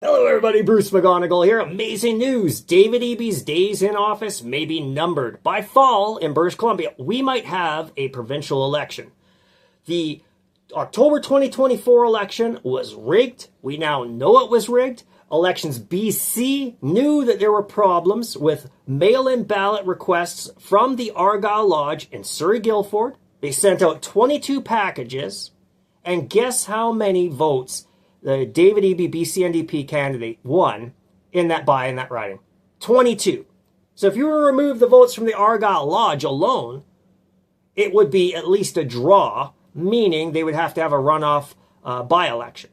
Hello everybody, Bruce McGonigal here. Amazing news. David Eby's days in office may be numbered. By fall in British Columbia, we might have a provincial election. The October 2024 election was rigged. We now know it was rigged. Elections BC knew that there were problems with mail-in ballot requests from the Argyle Lodge in Surrey Guildford. They sent out 22 packages, and guess how many votes the David Eby BC NDP candidate won in that riding? 22. So if you were to remove the votes from the Argyle Lodge alone, it would be at least a draw, meaning they would have to have a runoff by-election.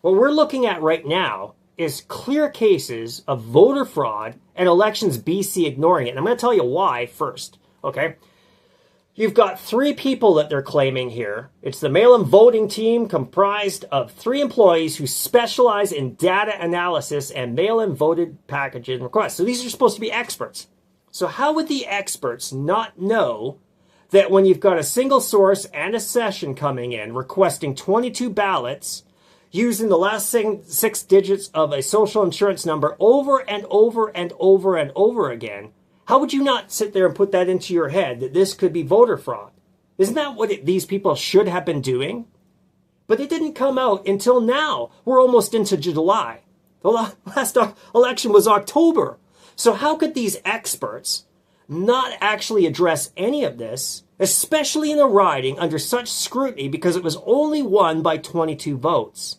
What we're looking at right now is clear cases of voter fraud and elections BC ignoring it. And I'm going to tell you why first, okay? You've got three people that they're claiming here. It's the mail-in voting team comprised of 3 employees who specialize in data analysis and mail-in voted packages and requests. So these are supposed to be experts. So how would the experts not know that when you've got a single source and a session coming in requesting 22 ballots using the last 6 digits of a social insurance number over and over and over and over again, how would you not sit there and put that into your head that this could be voter fraud? Isn't that what these people should have been doing? But it didn't come out until now. We're almost into July. The last election was October. So how could these experts not actually address any of this, especially in a riding under such scrutiny because it was only won by 22 votes?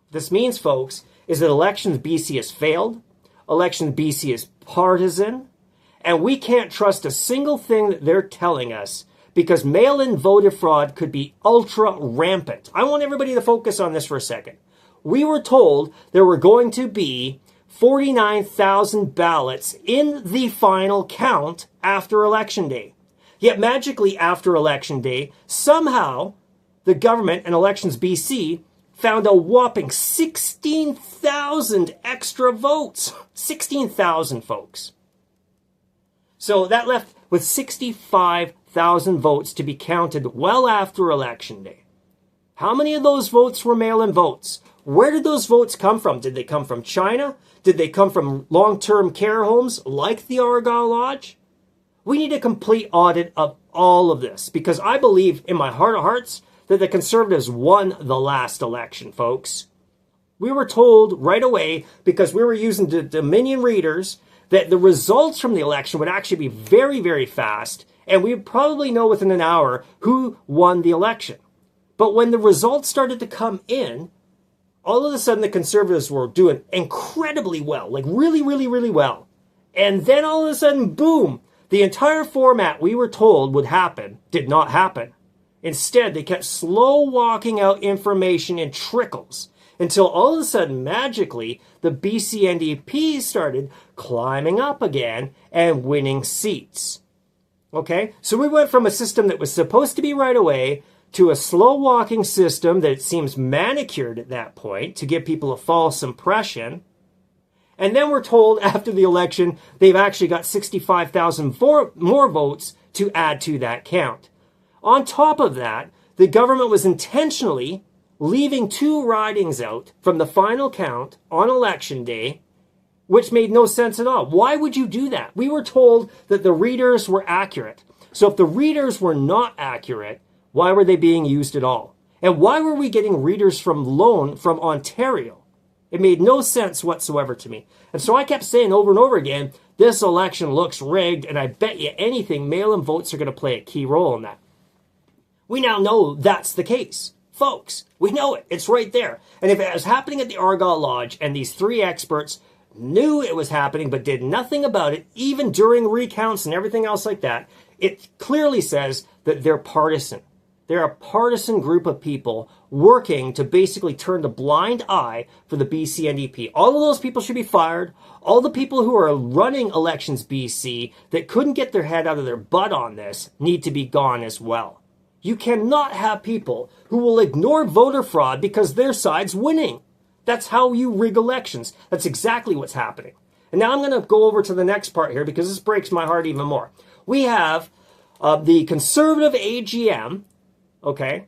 What this means, folks, is that Elections BC has failed. Elections BC is partisan. And we can't trust a single thing that they're telling us because mail-in voter fraud could be ultra rampant. I want everybody to focus on this for a second. We were told there were going to be 49,000 ballots in the final count after Election Day. Yet magically after Election Day, somehow the government and Elections BC found a whopping 16,000 extra votes. 16,000, folks. So that left with 65,000 votes to be counted well after Election Day. How many of those votes were mail-in votes? Where did those votes come from? Did they come from China? Did they come from long-term care homes like the Argyle Lodge? We need a complete audit of all of this because I believe in my heart of hearts that the Conservatives won the last election, folks. We were told right away because we were using the Dominion readers that the results from the election would actually be very, very fast, and we would probably know within an hour who won the election. But when the results started to come in, all of a sudden the Conservatives were doing incredibly well, like really, really, really well. And then all of a sudden, boom, the entire format we were told would happen did not happen. Instead, they kept slow walking out information in trickles until all of a sudden, magically, the BC NDP started climbing up again and winning seats. Okay? So we went from a system that was supposed to be right away to a slow-walking system that seems manicured at that point to give people a false impression. And then we're told after the election they've actually got 65,000 more votes to add to that count. On top of that, the government was intentionally leaving 2 ridings out from the final count on Election Day, which made no sense at all. Why would you do that? We were told that the readers were accurate. So if the readers were not accurate, why were they being used at all? And why were we getting readers from Ontario? It made no sense whatsoever to me. And so I kept saying over and over again, this election looks rigged, and I bet you anything mail-in votes are going to play a key role in that. We now know that's the case. Folks, we know it. It's right there. And if it was happening at the Argyle Lodge and these 3 experts knew it was happening but did nothing about it, even during recounts and everything else like that, it clearly says that they're partisan. They're a partisan group of people working to basically turn the blind eye for the BC NDP. All of those people should be fired. All the people who are running Elections BC that couldn't get their head out of their butt on this need to be gone as well. You cannot have people who will ignore voter fraud because their side's winning. That's how you rig elections. That's exactly what's happening. And now I'm going to go over to the next part here because this breaks my heart even more. We have the Conservative AGM, okay,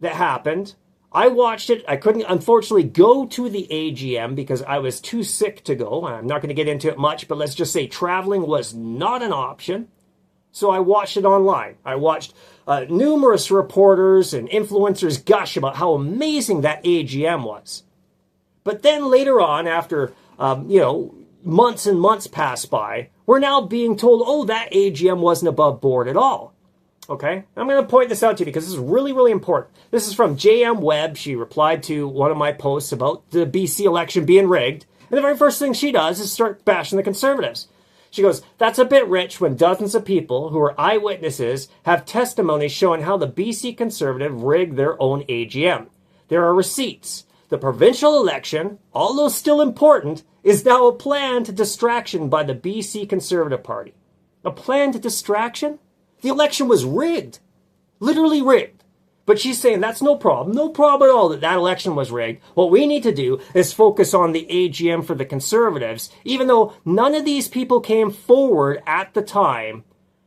that happened I watched it. I couldn't, unfortunately, go to the AGM because I was too sick to go. I'm not going to get into it much, but let's just say traveling was not an option. So I watched it online. I watched numerous reporters and influencers gush about how amazing that AGM was. But then later on, after, months and months passed by, we're now being told, oh, that AGM wasn't above board at all. Okay? I'm going to point this out to you because this is really, really important. This is from JM Webb. She replied to one of my posts about the BC election being rigged. And the very first thing she does is start bashing the Conservatives. She goes, that's a bit rich when dozens of people who are eyewitnesses have testimony showing how the BC Conservative rigged their own AGM. There are receipts. The provincial election, although still important, is now a planned distraction by the BC Conservative Party. A planned distraction? The election was rigged. Literally rigged. But she's saying that's no problem. No problem at all that election was rigged. What we need to do is focus on the AGM for the Conservatives, even though none of these people came forward at the time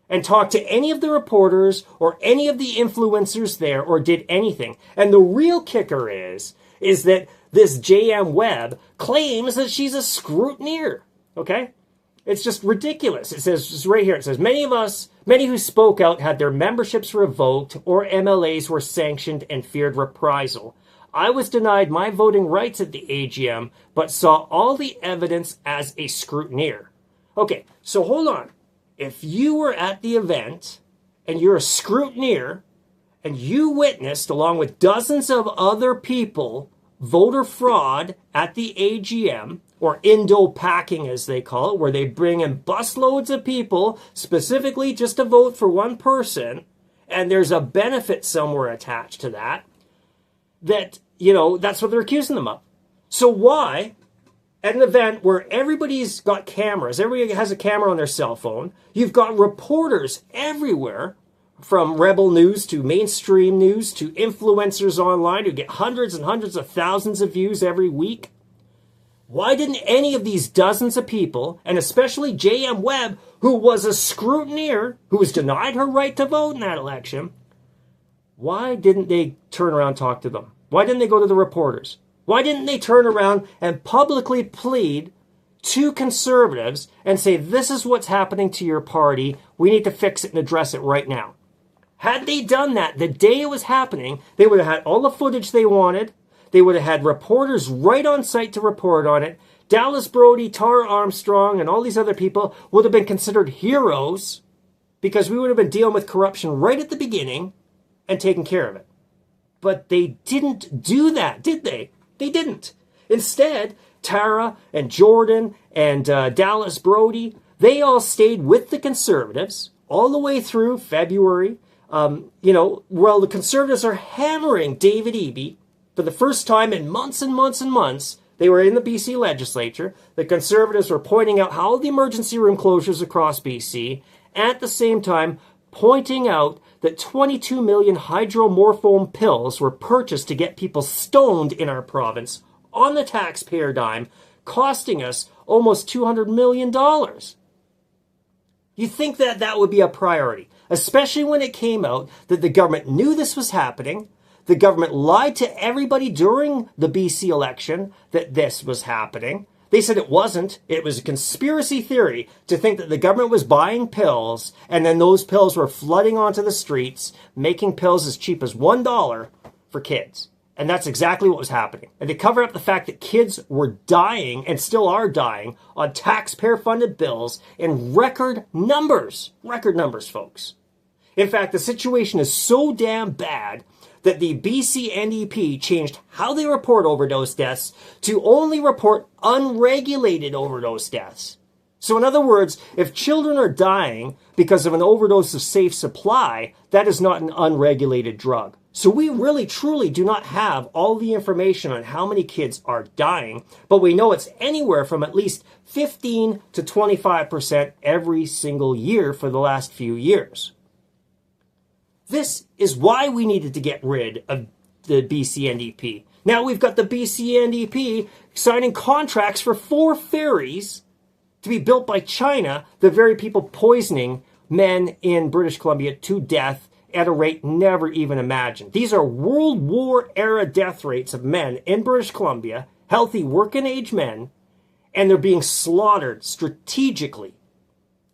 and talked to any of the reporters or any of the influencers there or did anything. And the real kicker is that this JM Webb claims that she's a scrutineer. Okay? It's just ridiculous. It says, just right here, it says, many who spoke out had their memberships revoked or MLAs were sanctioned and feared reprisal. I was denied my voting rights at the AGM, but saw all the evidence as a scrutineer. Okay, so hold on. If you were at the event and you're a scrutineer and you witnessed, along with dozens of other people, voter fraud at the AGM, or Indo Packing as they call it, where they bring in busloads of people specifically just to vote for one person, and there's a benefit somewhere attached to that, that's what they're accusing them of. So why, at an event where everybody's got cameras, everybody has a camera on their cell phone, you've got reporters everywhere, from Rebel News to mainstream news to influencers online who get hundreds and hundreds of thousands of views every week. Why didn't any of these dozens of people, and especially JM Webb, who was a scrutineer, who was denied her right to vote in that election, why didn't they turn around and talk to them? Why didn't they go to the reporters? Why didn't they turn around and publicly plead to Conservatives and say, this is what's happening to your party, we need to fix it and address it right now? Had they done that the day it was happening, they would have had all the footage they wanted. They would have had reporters right on site to report on it. Dallas Brody, Tara Armstrong, and all these other people would have been considered heroes because we would have been dealing with corruption right at the beginning and taking care of it. But they didn't do that, did they? They didn't. Instead, Tara and Jordan and Dallas Brody, they all stayed with the Conservatives all the way through February. While the Conservatives are hammering David Eby for the first time in months and months and months. They were in the BC legislature. The Conservatives were pointing out how the emergency room closures across BC, at the same time pointing out that 22 million hydromorphone pills were purchased to get people stoned in our province on the taxpayer dime, costing us almost $200 million. You think that would be a priority, especially when it came out that the government knew this was happening. The government lied to everybody during the BC election that this was happening. They said it wasn't. It was a conspiracy theory to think that the government was buying pills and then those pills were flooding onto the streets, making pills as cheap as $1 for kids. And that's exactly what was happening. And to cover up the fact that kids were dying and still are dying on taxpayer-funded bills in record numbers, folks. In fact, the situation is so damn bad that the BC NDP changed how they report overdose deaths to only report unregulated overdose deaths. So in other words, if children are dying because of an overdose of safe supply, that is not an unregulated drug. So we really truly do not have all the information on how many kids are dying, but we know it's anywhere from at least 15 to 25% every single year for the last few years. This is why we needed to get rid of the BC NDP. Now we've got the BC NDP signing contracts for 4 ferries to be built by China, the very people poisoning men in British Columbia to death at a rate never even imagined. These are World War era death rates of men in British Columbia, healthy working age men, and they're being slaughtered strategically.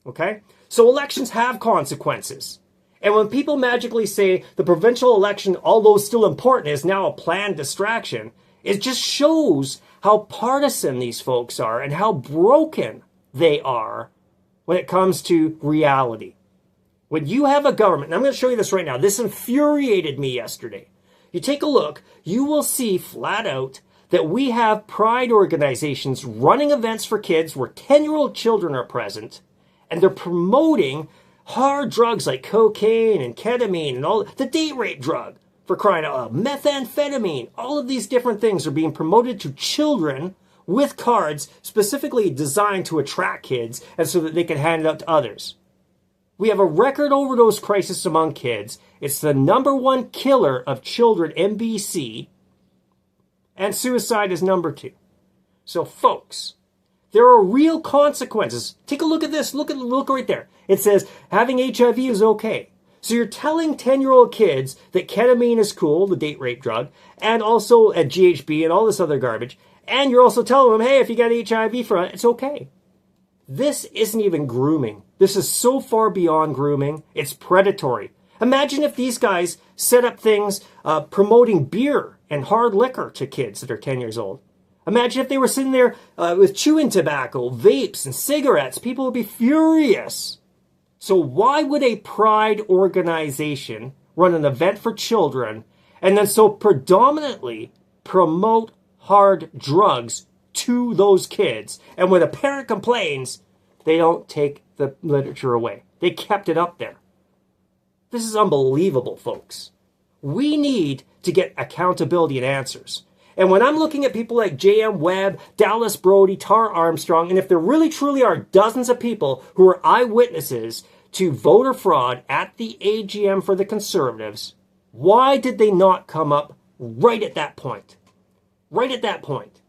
Okay? So elections have consequences. And when people magically say the provincial election, although still important, is now a planned distraction, it just shows how partisan these folks are and how broken they are when it comes to reality. When you have a government, and I'm going to show you this right now, this infuriated me yesterday. You take a look, you will see flat out that we have pride organizations running events for kids where 10-year-old children are present, and they're promoting hard drugs like cocaine and ketamine and all the date rape drug, for crying out loud, methamphetamine. All of these different things are being promoted to children with cards specifically designed to attract kids and so that they can hand it out to others. We have a record overdose crisis among kids. It's the #1 killer of children in BC, and suicide is #2. So folks, there are real consequences. Take a look at this. Look right there. It says having HIV is okay. So you're telling 10-year-old kids that ketamine is cool, the date rape drug, and also a GHB and all this other garbage, and you're also telling them, hey, if you got HIV from it, it's okay. This isn't even grooming. This is so far beyond grooming. It's predatory. Imagine if these guys set up things promoting beer and hard liquor to kids that are 10 years old. Imagine if they were sitting there with chewing tobacco, vapes, and cigarettes. People would be furious. So why would a pride organization run an event for children and then so predominantly promote hard drugs to those kids? And when a parent complains, they don't take the literature away. They kept it up there. This is unbelievable, folks. We need to get accountability and answers. And when I'm looking at people like J.M. Webb, Dallas Brody, Tar Armstrong, and if there really truly are dozens of people who are eyewitnesses to voter fraud at the AGM for the Conservatives, why did they not come up right at that point? Right at that point.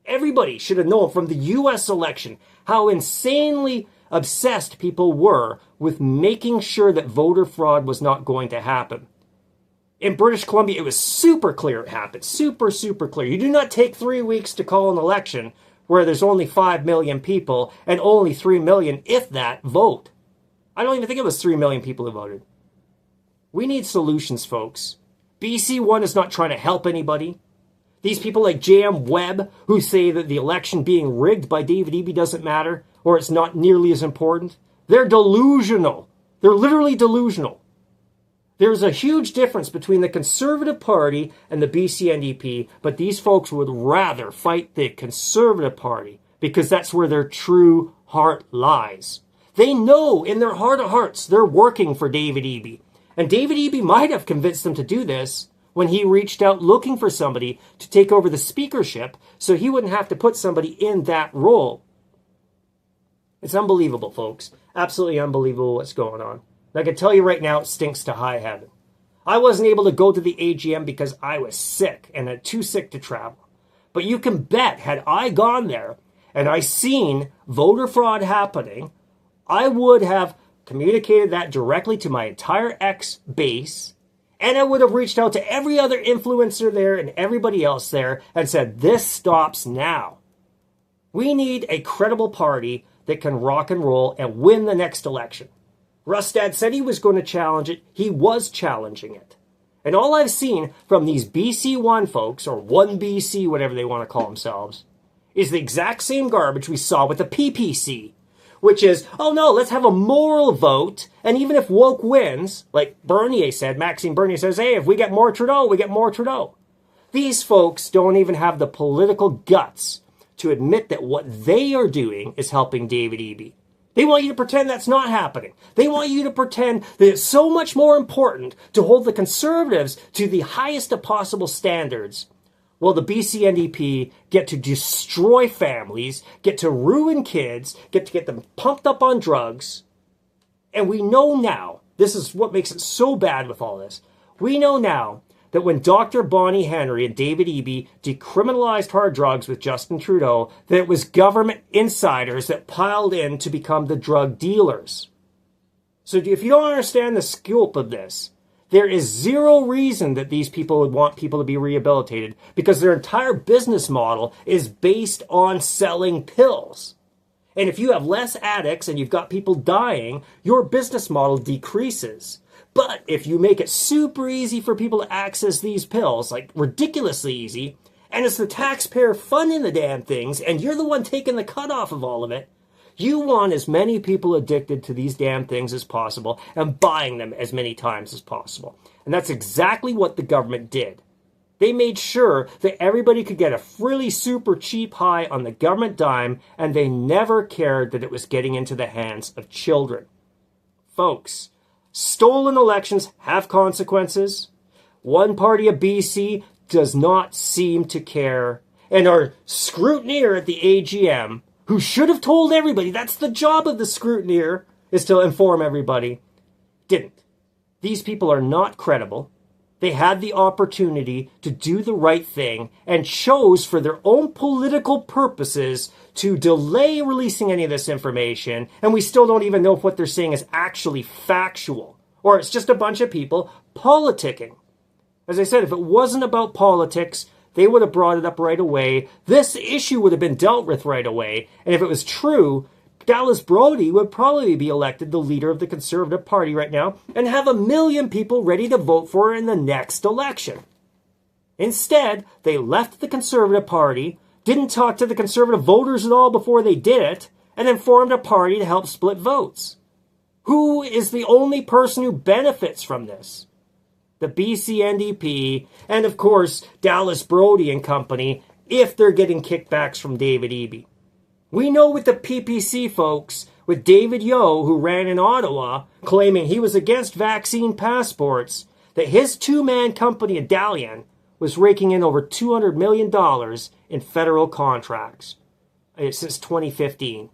Everybody should have known from the U.S. election how insanely obsessed people were with making sure that voter fraud was not going to happen. In British Columbia, it was super clear it happened. Super, super clear. You do not take 3 weeks to call an election where there's only 5 million people and only 3 million, if that, vote. I don't even think it was 3 million people who voted. We need solutions, folks. BC One is not trying to help anybody. These people like J.M. Webb, who say that the election being rigged by David Eby doesn't matter, or it's not nearly as important, they're delusional. They're literally delusional. There's a huge difference between the Conservative Party and the BC NDP, but these folks would rather fight the Conservative Party because that's where their true heart lies. They know in their heart of hearts they're working for David Eby. And David Eby might have convinced them to do this when he reached out looking for somebody to take over the speakership so he wouldn't have to put somebody in that role. It's unbelievable, folks. Absolutely unbelievable what's going on. And I can tell you right now, it stinks to high heaven. I wasn't able to go to the AGM because I was sick and too sick to travel. But you can bet, had I gone there and I seen voter fraud happening, I would have communicated that directly to my entire X base, and I would have reached out to every other influencer there and everybody else there and said, this stops now. We need a credible party that can rock and roll and win the next election. Rustad said he was going to challenge it. He was challenging it. And all I've seen from these BC One folks, or 1BC, whatever they want to call themselves, is the exact same garbage we saw with the PPC, which is, oh no, let's have a moral vote, and even if woke wins, like Bernier said, Maxime Bernier says, hey, if we get more Trudeau, we get more Trudeau. These folks don't even have the political guts to admit that what they are doing is helping David Eby. They want you to pretend that's not happening. They want you to pretend that it's so much more important to hold the Conservatives to the highest of possible standards. Well, the BC NDP get to destroy families, get to ruin kids, get to get them pumped up on drugs. And we know now, this is what makes it so bad with all this, we know now that when Dr. Bonnie Henry and David Eby decriminalized hard drugs with Justin Trudeau, that it was government insiders that piled in to become the drug dealers. So if you don't understand the scope of this, There is zero reason that these people would want people to be rehabilitated because their entire business model is based on selling pills. And if you have less addicts and you've got people dying, your business model decreases. But if you make it super easy for people to access these pills, like ridiculously easy, and it's the taxpayer funding the damn things, and you're the one taking the cut off of all of it, you want as many people addicted to these damn things as possible and buying them as many times as possible. And that's exactly what the government did. They made sure that everybody could get a really super cheap high on the government dime, and they never cared that it was getting into the hands of children. Folks, stolen elections have consequences. One party of BC does not seem to care, and our scrutineer at the AGM, who should have told everybody, that's the job of the scrutineer, is to inform everybody, didn't. These people are not credible. They had the opportunity to do the right thing and chose for their own political purposes to delay releasing any of this information, and we still don't even know if what they're saying is actually factual, or it's just a bunch of people politicking. As I said, if it wasn't about politics, they would have brought it up right away. This issue would have been dealt with right away. And if it was true, Dallas Brody would probably be elected the leader of the Conservative Party right now and have 1 million people ready to vote for her in the next election. Instead, they left the Conservative Party, didn't talk to the Conservative voters at all before they did it, and then formed a party to help split votes. Who is the only person who benefits from this? The BC NDP, and of course, Dallas Brody and company, if they're getting kickbacks from David Eby. We know with the PPC folks, with David Yeo, who ran in Ottawa, claiming he was against vaccine passports, that his two-man company, Adalian, was raking in over $200 million in federal contracts since 2015.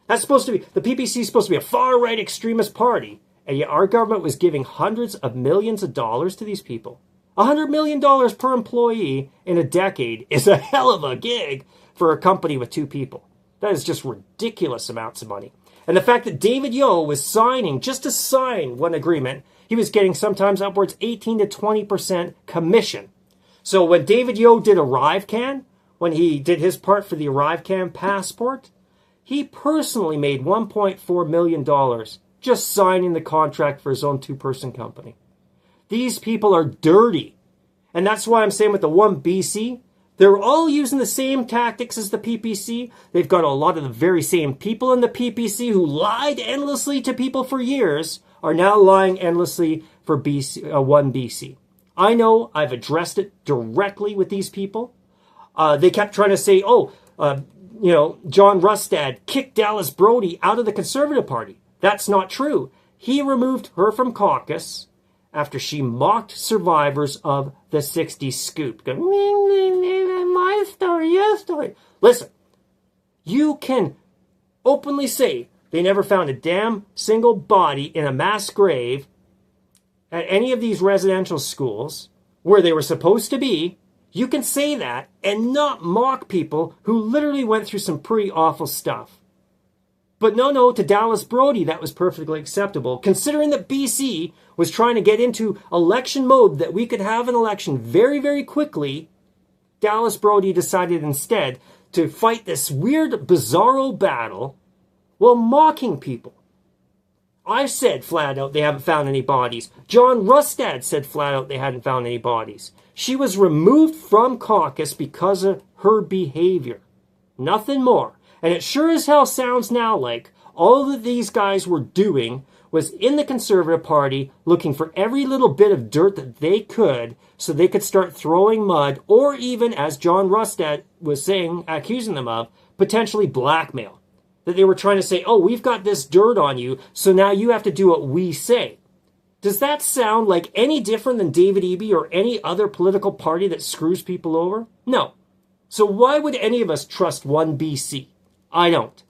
That's supposed to be, the PPC is supposed to be a far-right extremist party. And yet our government was giving hundreds of millions of dollars to these people. $100 million per employee in a decade is a hell of a gig for a company with 2 people. That is just ridiculous amounts of money. And the fact that David Yeo was signing, just to sign one agreement, he was getting sometimes upwards 18 to 20% commission. So when David Yeo did ArriveCan, when he did his part for the ArriveCan passport, he personally made $1.4 million just signing the contract for his own 2-person company. These people are dirty. And that's why I'm saying with the One BC, they're all using the same tactics as the PPC. They've got a lot of the very same people in the PPC who lied endlessly to people for years are now lying endlessly for One BC. I know I've addressed it directly with these people. They kept trying to say, John Rustad kicked Dallas Brody out of the Conservative Party. That's not true. He removed her from caucus after she mocked survivors of the 60s scoop. Going, my story, your story. Listen, you can openly say they never found a damn single body in a mass grave at any of these residential schools where they were supposed to be. You can say that and not mock people who literally went through some pretty awful stuff. But no, to Dallas Brody, that was perfectly acceptable, considering that BC was trying to get into election mode, that we could have an election very, very quickly. Dallas Brody decided instead to fight this weird, bizarro battle while mocking people. I said flat out they haven't found any bodies. John Rustad said flat out they hadn't found any bodies. She was removed from caucus because of her behavior. Nothing more. And it sure as hell sounds now like all that these guys were doing was in the Conservative Party looking for every little bit of dirt that they could so they could start throwing mud or even, as John Rustad was saying, accusing them of, potentially blackmail. That they were trying to say, oh, we've got this dirt on you, so now you have to do what we say. Does that sound like any different than David Eby or any other political party that screws people over? No. So why would any of us trust One BC? I don't.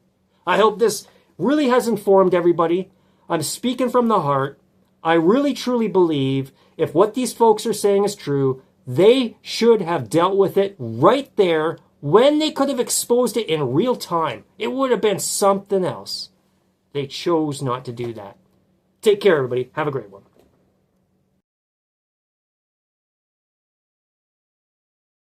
I hope this really has informed everybody. I'm speaking from the heart. I really truly believe if what these folks are saying is true, they should have dealt with it right there when they could have exposed it in real time. It would have been something else. They chose not to do that. Take care, everybody. Have a great one.